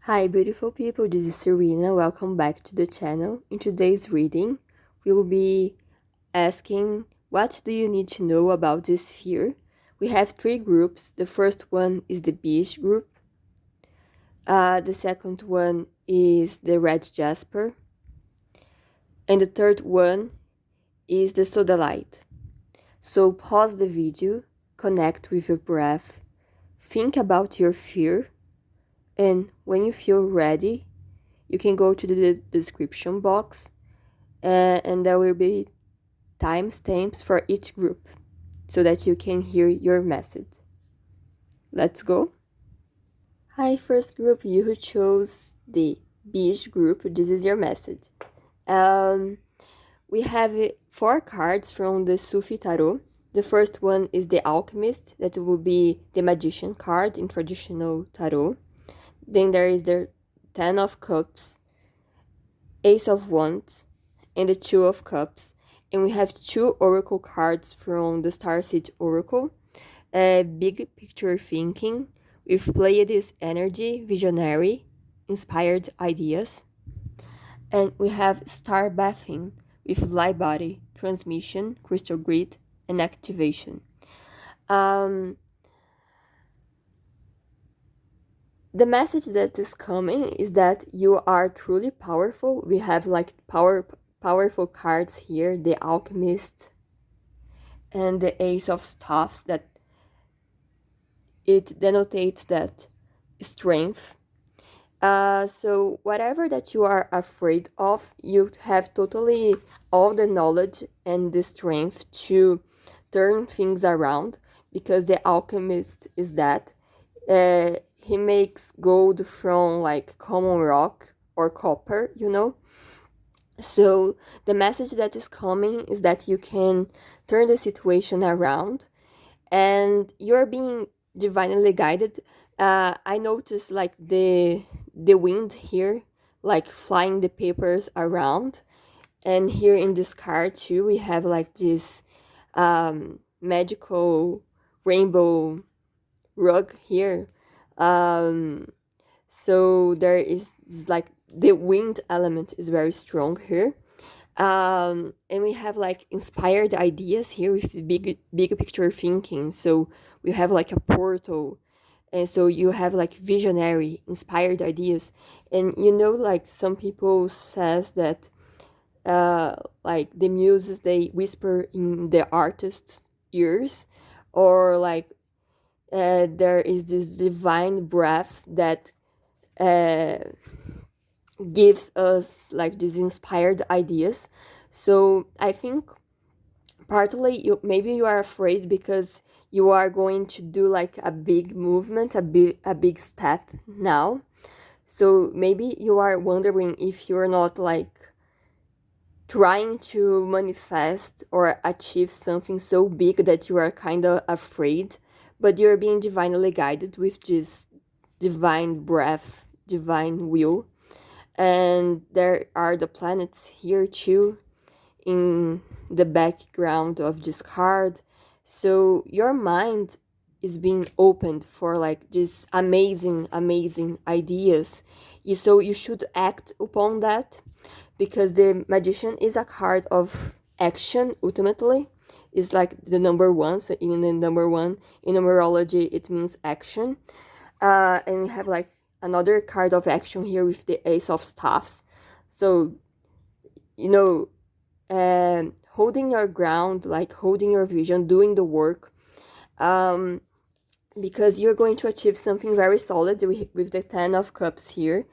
Hi beautiful people, this is Serena, welcome back to the channel. In today's reading, we will be asking what do you need to know about this sphere. We have three groups. The first one is the Beige group, the second one is the Red Jasper, and the third one is the Sodalite. So pause the video, connect with your breath, think about your fear, and when you feel ready, you can go to the description box and there will be timestamps for each group so that you can hear your message. Let's go. Hi, first group, you who chose the Beige group, this is your message. We have 4 cards from the Sufi Tarot. The first one is the Alchemist, that will be the Magician card in traditional Tarot. Then there is the 10 of Cups, Ace of Wands, and the Two of Cups. And we have 2 Oracle cards from the Starseed Oracle. Big Picture Thinking, with Pleiades Energy, Visionary, Inspired Ideas. And we have Star Bathing, with Light Body, Transmission, Crystal Grid, and Activation. The message that is coming is that you are truly powerful. We have like powerful cards here, the Alchemist and the Ace of Staffs, that it denotates that strength. So whatever that you are afraid of, you have totally all the knowledge and the strength to turn things around, because the Alchemist is that. He makes gold from like common rock or copper, you know. So the message that is coming is that you can turn the situation around and you're being divinely guided. I noticed like the wind here, like flying the papers around. And here in this card too, we have like this magical rainbow rug here. So there is like the wind element is very strong here. And we have like inspired ideas here with the big picture thinking. So we have like a portal, and so you have like visionary inspired ideas. And you know, like some people says that like the muses, they whisper in the artist's ears, or like there is this divine breath that gives us like these inspired ideas. So I think partly maybe you are afraid because you are going to do like a big movement, a big step now. So maybe you are wondering if you're not like trying to manifest or achieve something so big that you are kind of afraid, but you're being divinely guided with this divine breath, divine will. And there are the planets here too in the background of this card. So your mind is being opened for like these amazing ideas. So you should act upon that, because the Magician is a card of action. Ultimately is like the number 1. So in the number 1 in numerology, it means action. And we have like another card of action here with the Ace of Staffs. So you know, holding your ground, like holding your vision, doing the work, because you're going to achieve something very solid with the 10 of Cups here.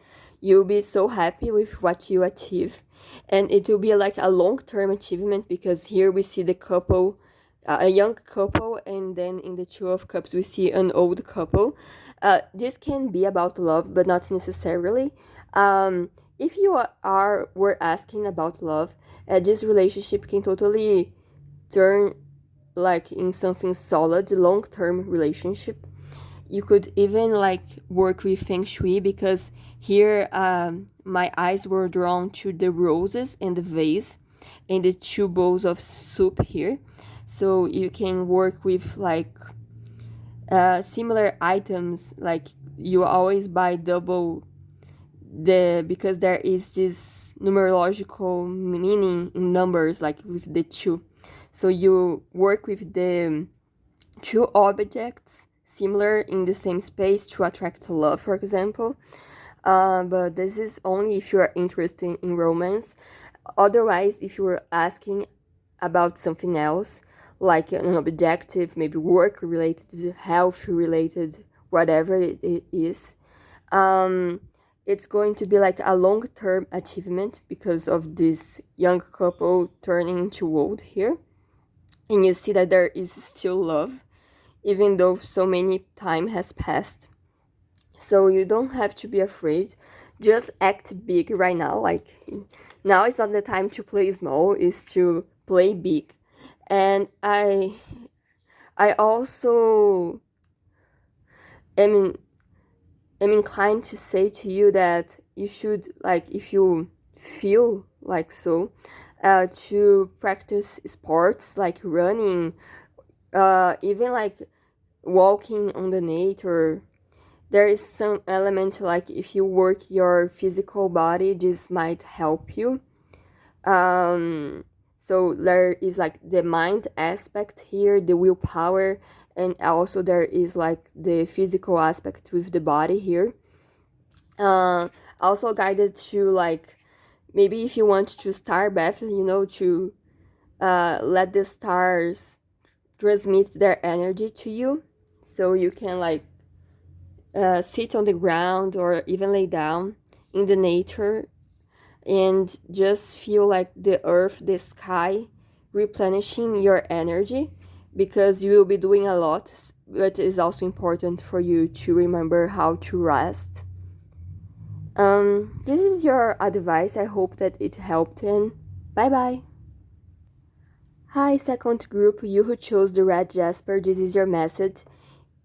You'll be so happy with what you achieve, and it will be like a long-term achievement, because here we see the couple, a young couple, and then in the Two of Cups we see an old couple. This can be about love, but not necessarily. If you were asking about love, this relationship can totally turn like in something solid, long-term relationship. You could even like work with Feng Shui, because here my eyes were drawn to the roses and the vase and the 2 bowls of soup here. So you can work with like similar items, like you always buy double because there is this numerological meaning in numbers, like with the two. So you work with the two objects similar in the same space to attract love, for example. But this is only if you are interested in romance. Otherwise, if you were asking about something else, like an objective, maybe work related, health related, whatever it is, it's going to be like a long-term achievement because of this young couple turning into old here. And you see that there is still love, even though so many time has passed. So you don't have to be afraid. Just act big right now. Like, now is not the time to play small, it's to play big. And I also am inclined to say to you that you should, like, if you feel like so, to practice sports like running, even like walking on the nature. There is some element like if you work your physical body, this might help you. So there is like the mind aspect here, the willpower, and also there is like the physical aspect with the body here. Also guided to like, maybe if you want to star bath, to let the stars transmit their energy to you, so you can like sit on the ground or even lay down in the nature and just feel like the earth, the sky replenishing your energy, because you will be doing a lot, but it's also important for you to remember how to rest. This is your advice. I hope that it helped, and bye bye. Hi, second group, you who chose the red Jasper, this is your message.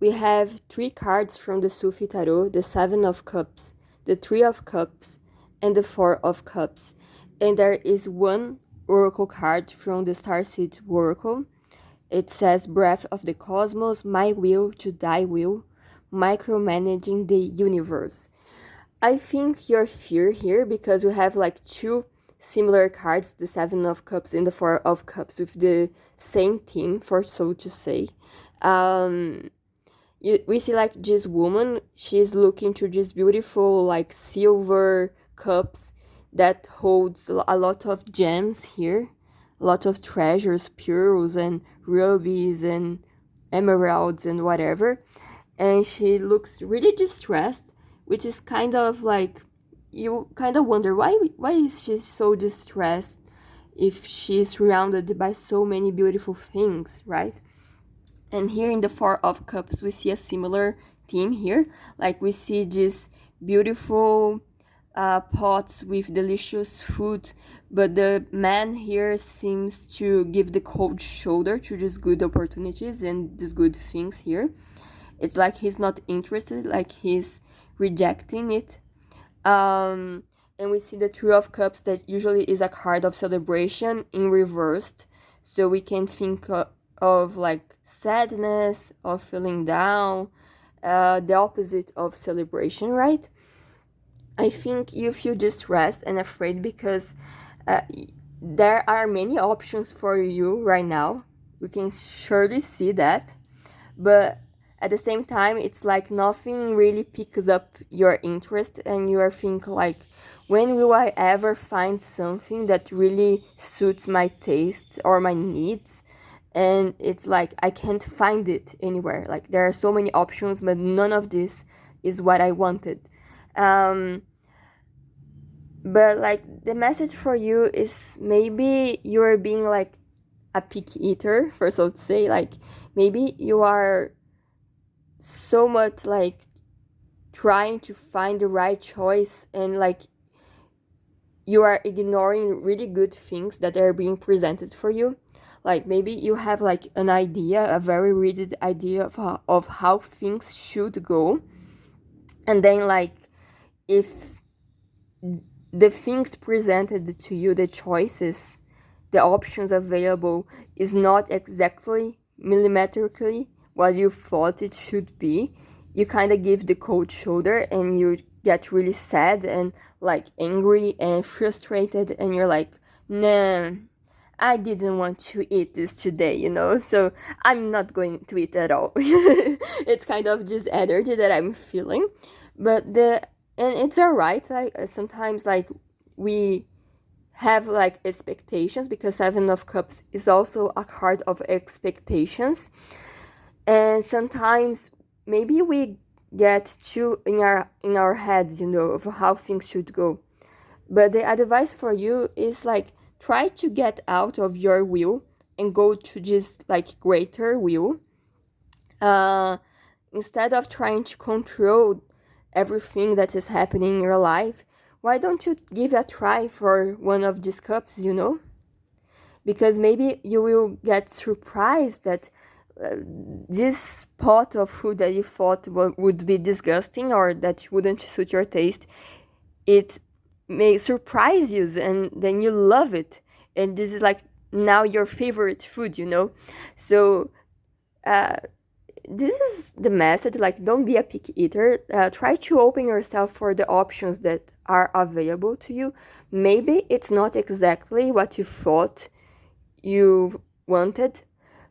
We have 3 cards from the Sufi Tarot, the 7 of Cups, the 3 of Cups, and the 4 of Cups. And there is 1 Oracle card from the Starseed Oracle. It says, Breath of the Cosmos, my will to thy will, micromanaging the universe. I think you're fear here because we have like 2 similar cards, the 7 of Cups and the 4 of Cups, with the same theme, for so to say. We see like this woman, she's looking to this beautiful like silver cups that holds a lot of gems here, a lot of treasures, pearls and rubies and emeralds and whatever. And she looks really distressed, which is kind of like, you kind of wonder why is she so distressed if she's surrounded by so many beautiful things, right? And here in the 4 of Cups, we see a similar theme here. Like we see these beautiful pots with delicious food, but the man here seems to give the cold shoulder to these good opportunities and these good things here. It's like he's not interested, like he's rejecting it. And we see the 3 of Cups, that usually is a card of celebration, in reversed. So we can think of like sadness, of feeling down, the opposite of celebration, right? I think you feel distressed and afraid because there are many options for you right now. We can surely see that, but at the same time, it's like nothing really picks up your interest, and you are thinking like, when will I ever find something that really suits my taste or my needs? And it's like, I can't find it anywhere. Like, there are so many options, but none of this is what I wanted. But like, the message for you is maybe you're being like a picky eater, for so to say. Like, maybe you are so much like trying to find the right choice, and like you are ignoring really good things that are being presented for you. Like maybe you have like an idea, a very rigid idea of how things should go, and then like if the things presented to you, the choices, the options available is not exactly millimetrically what you thought it should be, you kind of give the cold shoulder and you get really sad and like angry and frustrated, and you're like, nah, I didn't want to eat this today, so I'm not going to eat at all. It's kind of just energy that I'm feeling, but and it's alright. Sometimes like we have like expectations, because Seven of Cups is also a card of expectations, and sometimes maybe we get too in our heads, of how things should go. But the advice for you is like, try to get out of your will and go to this like greater will, uh instead of trying to control everything that is happening in your life. Why don't you give a try for one of these cups, because maybe you will get surprised that this pot of food that you thought would be disgusting or that wouldn't suit your taste, it may surprise you, and then you love it, and this is like now your favorite food, so uh, this is the message. Like, don't be a picky eater. Try to open yourself for the options that are available to you. Maybe it's not exactly what you thought you wanted,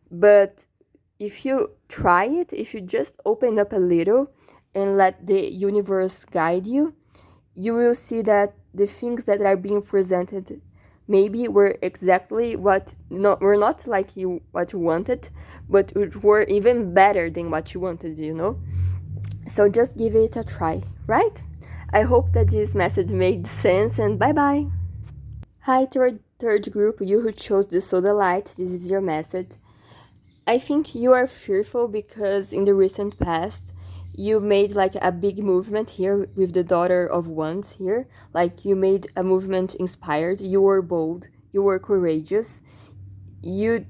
but if you try it, if you just open up a little and let the universe guide you, you will see that the things that are being presented maybe were exactly were not like what you wanted, but were even better than what you wanted, So just give it a try, right? I hope that this message made sense, and bye bye. Hi, third group, you who chose the Sodalite, this is your message. I think you are fearful because in the recent past, you made like a big movement here with the Daughter of Wands here. Like, you made a movement inspired, you were bold, you were courageous, you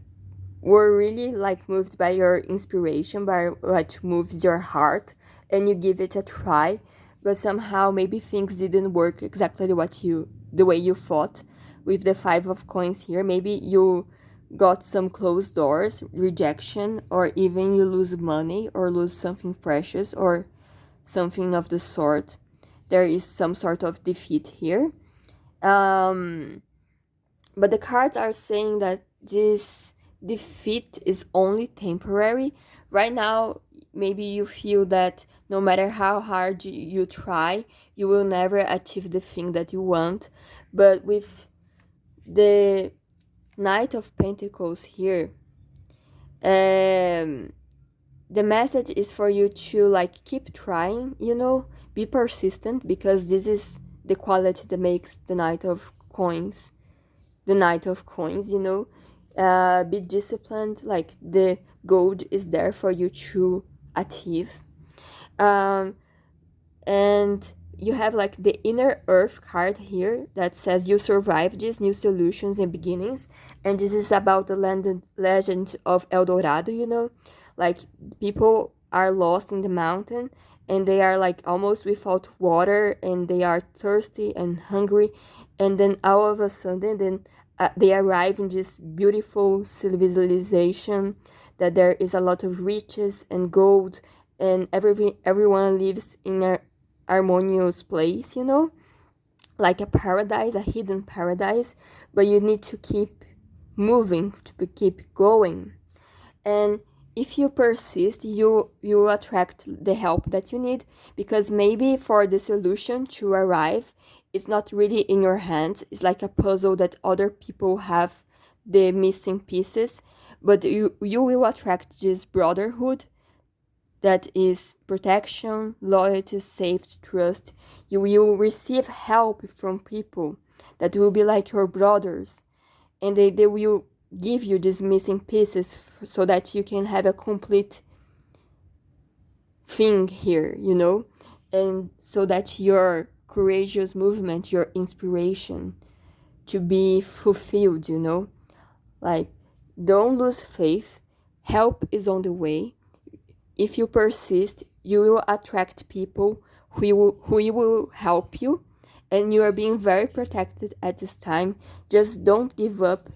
were really like moved by your inspiration, by what moves your heart, and you give it a try, but somehow maybe things didn't work exactly the way you thought. With the Five of Coins here, maybe you got some closed doors, rejection, or even you lose money or lose something precious or something of the sort. There is some sort of defeat here. But the cards are saying that this defeat is only temporary. Right now, maybe you feel that no matter how hard you try, you will never achieve the thing that you want. But with the Knight of Pentacles here, the message is for you to like keep trying, be persistent, because this is the quality that makes the Knight of Coins be disciplined. Like, the gold is there for you to achieve. And you have like the Inner Earth card here that says you survive these new solutions and beginnings, and this is about the legend of El Dorado. Like, people are lost in the mountain and they are like almost without water, and they are thirsty and hungry, and then all of a sudden they arrive in this beautiful civilization that there is a lot of riches and gold, and everyone lives in a harmonious place, like a paradise, a hidden paradise, but you need to keep moving, to keep going. And if you persist, you attract the help that you need, because maybe for the solution to arrive, it's not really in your hands. It's like a puzzle that other people have the missing pieces, but you will attract this brotherhood that is protection, loyalty, safety, trust. You will receive help from people that will be like your brothers, and they will give you these missing pieces so that you can have a complete thing here, and so that your courageous movement, your inspiration to be fulfilled, like, don't lose faith. Help is on the way. If you persist, you will attract people who will help you, and you are being very protected at this time. Just don't give up